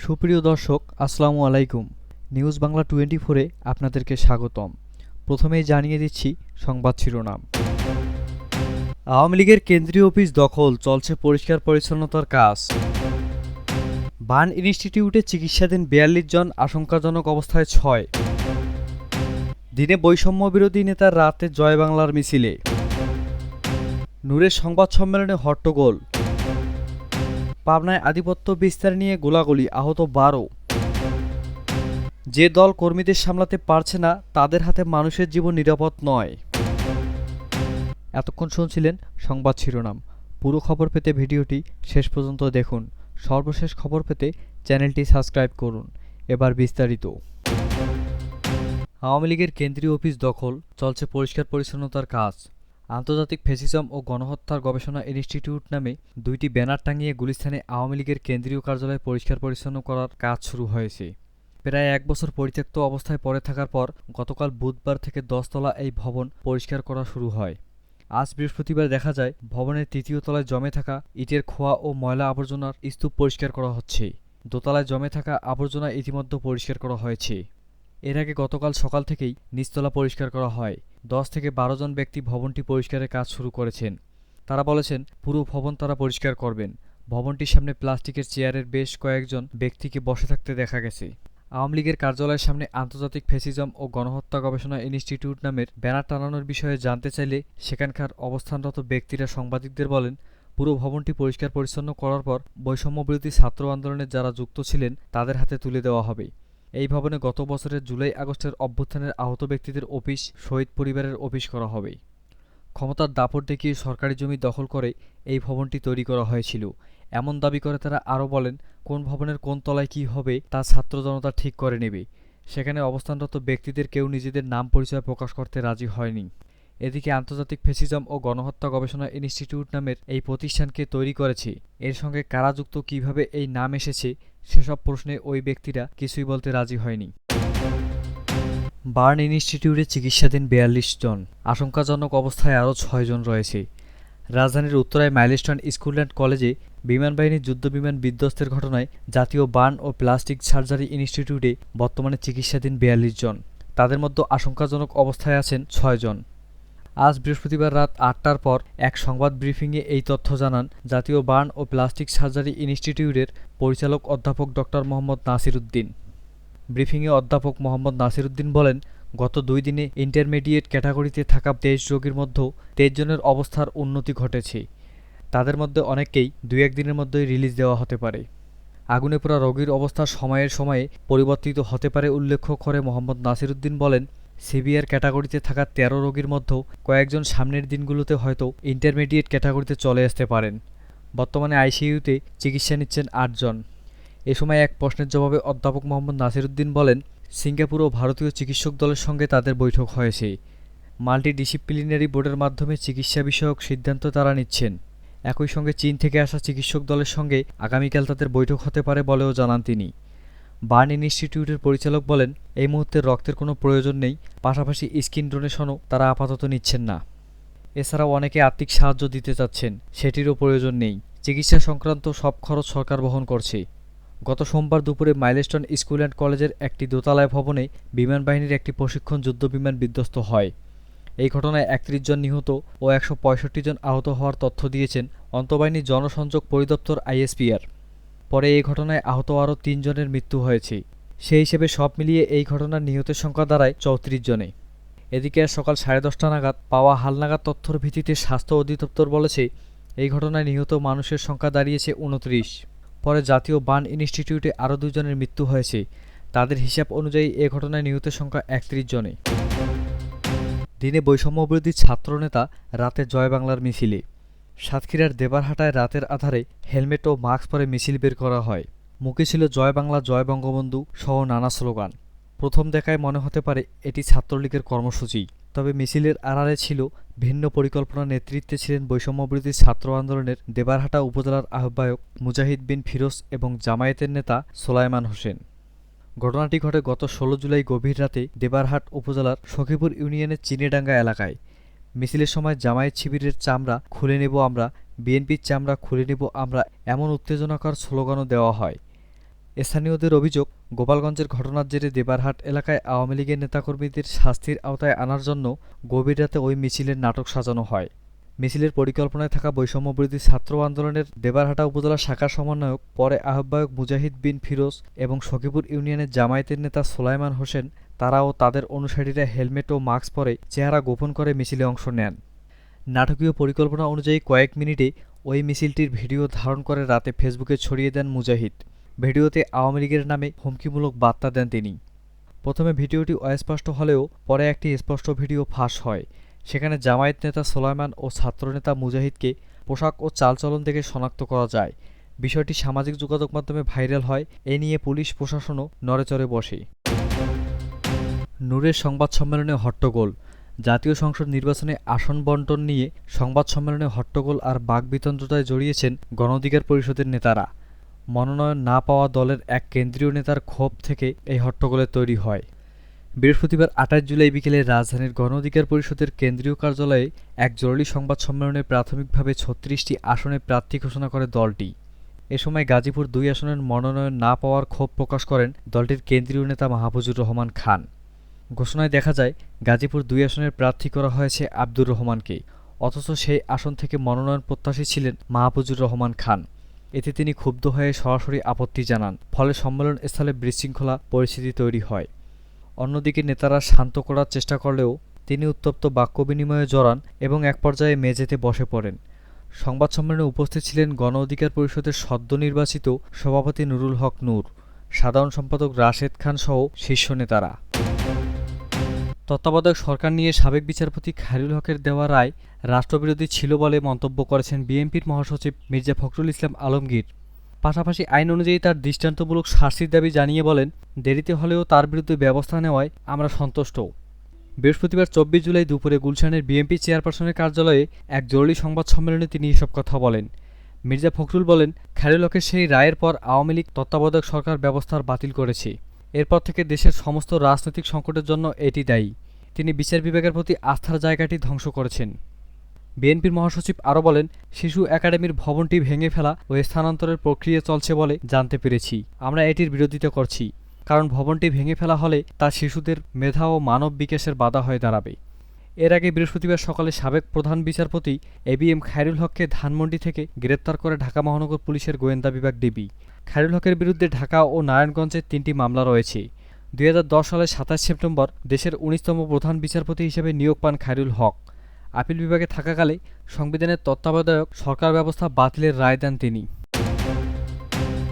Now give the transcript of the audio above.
সুপ্রিয় দর্শক, আসসালামু আলাইকুম। নিউজ বাংলা 24-এ আপনাদেরকে স্বাগতম। প্রথমেই জানিয়ে দিচ্ছি সংবাদ শিরোনাম। আওয়ামী লীগের কেন্দ্রীয় অফিস দখল, চলছে পরিষ্কার পরিচ্ছন্নতার কাজ। বার্ন ইনস্টিটিউটে চিকিৎসাধীন ৪২ জন, আশঙ্কাজনক অবস্থায় ৬। দিনে বৈষম্য বিরোধী নেতার, রাতে জয় বাংলার মিছিলে। নূরের সংবাদ সম্মেলনে হট্টগোল। পাবনায় আধিপত্য বিস্তার নিয়ে গোলাগুলি, আহত ১২। যে দল কর্মীদের সামলাতে পারছে না, তাদের হাতে মানুষের জীবন নিরাপদ নয়। এতক্ষণ শুনছিলেন সংবাদ শিরোনাম। পুরো খবর পেতে ভিডিওটি শেষ পর্যন্ত দেখুন। সর্বশেষ খবর পেতে চ্যানেলটি সাবস্ক্রাইব করুন। এবার বিস্তারিত। আওয়ামী লীগের কেন্দ্রীয় অফিস দখল, চলছে পরিষ্কার পরিচ্ছন্নতার কাজ। আন্তর্জাতিক ফ্যাসিজম ও গণহত্যার গবেষণা ইনস্টিটিউট নামে দুইটি ব্যানার টাঙিয়ে গুলিস্তানে আওয়ামী লীগের কেন্দ্রীয় কার্যালয় পরিষ্কার পরিচ্ছন্ন করার কাজ শুরু হয়েছে। প্রায় এক বছর পরিত্যক্ত অবস্থায় পড়ে থাকার পর গতকাল বুধবার থেকে ১০ তলা এই ভবন পরিষ্কার করা শুরু হয়। আজ বৃহস্পতিবার দেখা যায় ভবনের ৩য় তলায় জমে থাকা ইটের খোয়া ও ময়লা আবর্জনার স্তূপ পরিষ্কার করা হচ্ছে। দোতলায় জমে থাকা আবর্জনা ইতিমধ্যে পরিষ্কার করা হয়েছে। এর আগে গতকাল সকাল থেকেই নিচতলা পরিষ্কার করা হয়। ১০ থেকে ১২ জন ব্যক্তি ভবনটি পরিষ্কারের কাজ শুরু করেছেন। তারা বলেছেন, পুরো ভবন তারা পরিষ্কার করবেন। ভবনটির সামনে প্লাস্টিকের চেয়ারের বেশ কয়েকজন ব্যক্তিকে বসে থাকতে দেখা গেছে। আওয়ামী লীগের কার্যালয়ের সামনে আন্তর্জাতিক ফ্যাসিজম ও গণহত্যা গবেষণা ইনস্টিটিউট নামের ব্যানার টানানোর বিষয়ে জানতে চাইলে সেখানকার অবস্থানরত ব্যক্তিরা সাংবাদিকদের বলেন, পুরো ভবনটি পরিষ্কার পরিচ্ছন্ন করার পর বৈষম্যবিরোধী ছাত্র আন্দোলনে যারা যুক্ত ছিলেন তাদের হাতে তুলে দেওয়া হবে। এই ভবনে গত বছরের জুলাই-আগস্টের অভ্যুত্থানের আহত ব্যক্তিদের অফিস, শহীদ পরিবারের অফিস করা হবে। ক্ষমতার দাপট দেখিয়ে সরকারি জমি দখল করে এই ভবনটি তৈরি করা হয়েছিল, এমন দাবি করে তারা আরও বলেন, কোন ভবনের কোন তলায় কী হবে তা ছাত্র জনতা ঠিক করে নেবে। সেখানে অবস্থানরত ব্যক্তিদের কেউ নিজেদের নাম পরিচয় প্রকাশ করতে রাজি হয়নি। এদিকে আন্তর্জাতিক ফ্যাসিজম ও গণহত্যা গবেষণা ইনস্টিটিউট নামের এই প্রতিষ্ঠানকে তৈরি করেছে, এর সঙ্গে কারা যুক্ত, কীভাবে এই নাম এসেছে, সেসব প্রশ্নে ওই ব্যক্তিরা কিছুই বলতে রাজি হয়নি। বার্ন ইনস্টিটিউটে চিকিৎসাধীন ৪২ জন, আশঙ্কাজনক অবস্থায় আরও ৬ জন রয়েছে। রাজধানীর উত্তরায় মাইলস্টোন স্কুল অ্যান্ড কলেজে বিমানবাহিনীর যুদ্ধবিমান বিধ্বস্তের ঘটনায় জাতীয় বার্ন ও প্লাস্টিক সার্জারি ইনস্টিটিউটে বর্তমানে চিকিৎসাধীন ৪২ জন। তাদের মধ্যে আশঙ্কাজনক অবস্থায় আছেন ৬ জন। আজ বৃহস্পতিবার রাত ৮টার পর এক সংবাদ ব্রিফিংয়ে এই তথ্য জানান জাতীয় বার্ন ও প্লাস্টিক সার্জারি ইনস্টিটিউটের পরিচালক অধ্যাপক ডক্টর মোহাম্মদ নাসির উদ্দিন। ব্রিফিংয়ে অধ্যাপক মোহাম্মদ নাসির উদ্দিন বলেন, গত ২ দিনে ইন্টারমিডিয়েট ক্যাটাগরিতে থাকা ২৩ রোগীর মধ্যে ২৩ জনের অবস্থার উন্নতি ঘটেছে। তাদের মধ্যে অনেককেই ২-১ দিনের মধ্যেই রিলিজ দেওয়া হতে পারে। আগুনে পোড়া রোগীর অবস্থা সময়ের সময়ে পরিবর্তিত হতে পারে উল্লেখ করে মোহাম্মদ নাসির উদ্দিন বলেন, সিভিআর ক্যাটাগরিতে থাকা ১৩ রোগীর মধ্যে কয়েকজন সামনের দিনগুলোতে হয়তো ইন্টারমিডিয়েট ক্যাটাগরিতে চলে আসতে পারেন। বর্তমানে আইসিইউতে চিকিৎসা নিচ্ছেন ৮ জন। এ সময় এক প্রশ্নের জবাবে অধ্যাপক মোহাম্মদ নাসির উদ্দিন বলেন, সিঙ্গাপুর ও ভারতীয় চিকিৎসক দলের সঙ্গে তাদের বৈঠক হয়েছে। মাল্টিডিসিপ্লিনারি বোর্ডের মাধ্যমে চিকিৎসা বিষয়ক সিদ্ধান্ত তারা নিচ্ছেন। একই সঙ্গে চীন থেকে আসা চিকিৎসক দলের সঙ্গে আগামীকাল তাদের বৈঠক হতে পারে বলেও জানান তিনি। বার্ন ইনস্টিটিউটের পরিচালক বলেন, এই মুহূর্তে রক্তের কোনো প্রয়োজন নেই, পাশাপাশি স্কিন ডোনেশনও তারা আপাতত নিচ্ছেন না। এছাড়াও অনেকে আর্থিক সাহায্য দিতে চাচ্ছেন, সেটিরও প্রয়োজন নেই। চিকিৎসা সংক্রান্ত সব খরচ সরকার বহন করছে। গত সোমবার দুপুরে মাইলস্টোন স্কুল অ্যান্ড কলেজের একটি দোতলায় ভবনে বিমানবাহিনীর একটি প্রশিক্ষণ যুদ্ধবিমান বিধ্বস্ত হয়। এই ঘটনায় ৩১ জন নিহত ও ১৬৫ জন আহত হওয়ার তথ্য দিয়েছেন আন্তঃবাহিনী জনসংযোগ পরিদপ্তর আইএসপিআর। পরে এই ঘটনায় আহত আরও ৩ জনের মৃত্যু হয়েছে। সেই হিসেবে সব মিলিয়ে এই ঘটনার নিহতের সংখ্যা দাঁড়ায় ৩৪ জনে। এদিকে আজ সকাল ১০:৩০ নাগাদ পাওয়া হালনাগাদ তথ্যের ভিত্তিতে স্বাস্থ্য অধিদপ্তর বলেছে, এই ঘটনায় নিহত মানুষের সংখ্যা দাঁড়িয়েছে ২৯। পরে জাতীয় বার্ন ইনস্টিটিউটে আরও ২ জনের মৃত্যু হয়েছে। তাদের হিসাব অনুযায়ী এ ঘটনায় নিহতের সংখ্যা ৩১ জনে। দিনে বৈষম্যবিরোধী ছাত্রনেতা, রাতে জয় বাংলার মিছিলে। সাতক্ষীরার দেবারহাটায় রাতের আধারে হেলমেট ও মাস্ক পরে মিছিল বের করা হয়। মুখে ছিল জয় বাংলা, জয় বঙ্গবন্ধু সহ নানা স্লোগান। প্রথম দেখায় মনে হতে পারে এটি ছাত্রলীগের কর্মসূচি, তবে মিছিলের আড়ালে ছিল ভিন্ন পরিকল্পনা। নেতৃত্বে ছিলেন বৈষম্যবিরোধী ছাত্র আন্দোলনের দেবারহাটা উপজেলার আহ্বায়ক মুজাহিদ বিন ফিরোজ এবং জামায়াতের নেতা সোলায়মান হোসেন। ঘটনাটি ঘটে গত ১৬ জুলাই গভীর রাতে দেবারহাট উপজেলার সখীপুর ইউনিয়নের চিনেডাঙ্গা এলাকায়। মিছিলের সময় জামায়াত শিবিরের চামড়া খুলে নেব আমরা, বিএনপির চামড়া খুলে নেব আমরা, এমন উত্তেজনাকর স্লোগানও দেওয়া হয়। স্থানীয়দের অভিযোগ, গোপালগঞ্জের ঘটনার জেরে দেবারহাট এলাকায় আওয়ামী লীগের নেতাকর্মীদের শাস্তির আওতায় আনার জন্য গভীর রাতে ওই মিছিলের নাটক সাজানো হয়। মিছিলের পরিকল্পনায় থাকা বৈষম্যবিরোধী ছাত্র আন্দোলনের দেবারহাটা উপজেলা শাখার সমন্বয়ক, পরে আহ্বায়ক মুজাহিদ বিন ফিরোজ এবং সখীপুর ইউনিয়নের জামায়াতের নেতা সোলাইমান হোসেন তারা ও তাদের অনুসারীরা হেলমেট ও মাস্ক পরে চেহারা গোপন করে মিছিলে অংশ নেন। নাটকীয় পরিকল্পনা অনুযায়ী কয়েক মিনিটে ওই মিছিলটির ভিডিও ধারণ করে রাতে ফেসবুকে ছড়িয়ে দেন মুজাহিদ। ভিডিওতে আওয়ামী লীগের নামে হুমকিমূলক বার্তা দেন তিনি। প্রথমে ভিডিওটি অস্পষ্ট হলেও পরে একটি স্পষ্ট ভিডিও ফাঁস হয়। সেখানে জামায়াত নেতা সোলাইমান ও ছাত্রনেতা মুজাহিদকে পোশাক ও চালচলন দেখে শনাক্ত করা যায়। বিষয়টি সামাজিক যোগাযোগ মাধ্যমে ভাইরাল হয়। এ নিয়ে পুলিশ প্রশাসনও নড়েচড়ে বসে। নূরের সংবাদ সম্মেলনে হট্টগোল। জাতীয় সংসদ নির্বাচনে আসন বণ্টন নিয়ে সংবাদ সম্মেলনে হট্টগোল আর বাকবিতণ্ডায় জড়িয়েছেন গণ অধিকার পরিষদের নেতারা। মনোনয়ন না পাওয়া দলের এক কেন্দ্রীয় নেতার ক্ষোভ থেকে এই হট্টগোলের তৈরি হয়। বৃহস্পতিবার ২৮ জুলাই বিকেলে রাজধানীর গণ অধিকার পরিষদের কেন্দ্রীয় কার্যালয়ে এক জরুরি সংবাদ সম্মেলনে প্রাথমিকভাবে ৩৬টি আসনে প্রার্থী ঘোষণা করে দলটি। এ সময় গাজীপুর ২ আসনের মনোনয়ন না পাওয়ার ক্ষোভ প্রকাশ করেন দলটির কেন্দ্রীয় নেতা মাহফুজুর রহমান খান। ঘোষণায় দেখা যায়, গাজীপুর ২ আসনের প্রার্থী করা হয়েছে আব্দুর রহমানকে, অথচ সেই আসন থেকে মনোনয়ন প্রত্যাশী ছিলেন মাহফুজুর রহমান খান। এতে তিনি ক্ষুব্ধ হয়ে সরাসরি আপত্তি জানান। ফলে সম্মেলনস্থলে বিশৃঙ্খলা পরিস্থিতি তৈরি হয়। অন্যদিকে নেতারা শান্ত করার চেষ্টা করলেও তিনি উত্তপ্ত বাক্য বিনিময়ে জড়ান এবং এক পর্যায়ে মেঝেতে বসে পড়েন। সংবাদ সম্মেলনে উপস্থিত ছিলেন গণ অধিকার পরিষদের সদ্য নির্বাচিত সভাপতি নুরুল হক নূর, সাধারণ সম্পাদক রাশেদ খান সহ শীর্ষ নেতারা। তত্ত্বাবধায়ক সরকার নিয়ে সাবেক বিচারপতি খায়রুল হকের দেওয়া রায় রাষ্ট্রবিরোধী ছিল বলে মন্তব্য করেছেন বিএনপির মহাসচিব মির্জা ফখরুল ইসলাম আলমগীর। পাশাপাশি আইন অনুযায়ী তার দৃষ্টান্তমূলক শাস্তির দাবি জানিয়ে বলেন, দেরিতে হলেও তার বিরুদ্ধে ব্যবস্থা নেওয়ায় আমরা সন্তুষ্ট। বৃহস্পতিবার ২৪ জুলাই দুপুরে গুলশানের বিএনপি চেয়ারপারসনের কার্যালয়ে এক জরুরি সংবাদ সম্মেলনে তিনি এসব কথা বলেন। মির্জা ফখরুল বলেন, খায়রুল হকের সেই রায়ের পর আওয়ামী লীগ তত্ত্বাবধায়ক সরকার ব্যবস্থার বাতিল করেছে। এরপর থেকে দেশের সমস্ত রাজনৈতিক সংকটের জন্য এটি দায়ী। তিনি বিচার বিভাগের প্রতি আস্থার জায়গাটি ধ্বংস করেছেন। বিএনপির মহাসচিব আরও বলেন, শিশু একাডেমির ভবনটি ভেঙে ফেলা ও স্থানান্তরের প্রক্রিয়া চলছে বলে জানতে পেরেছি। আমরা এটির বিরোধিতা করছি, কারণ ভবনটি ভেঙে ফেলা হলে তা শিশুদের মেধা ও মানব বিকাশের বাধা হয়ে দাঁড়াবে। এর আগে বৃহস্পতিবার সকালে সাবেক প্রধান বিচারপতি এবিএম খায়রুল হককে ধানমন্ডি থেকে গ্রেপ্তার করে ঢাকা মহানগর পুলিশের গোয়েন্দা বিভাগ ডিবি। খায়রুল হকের বিরুদ্ধে ঢাকা ও নারায়ণগঞ্জে ৩টি মামলা রয়েছে। ২০১০ সালের ২৭ সেপ্টেম্বর দেশের ১৯তম প্রধান বিচারপতি হিসেবে নিয়োগ পান খায়রুল হক। আপিল বিভাগে থাকাকালে সংবিধানের তত্ত্বাবধায়ক সরকার ব্যবস্থা বাতিলের রায় দেন তিনি।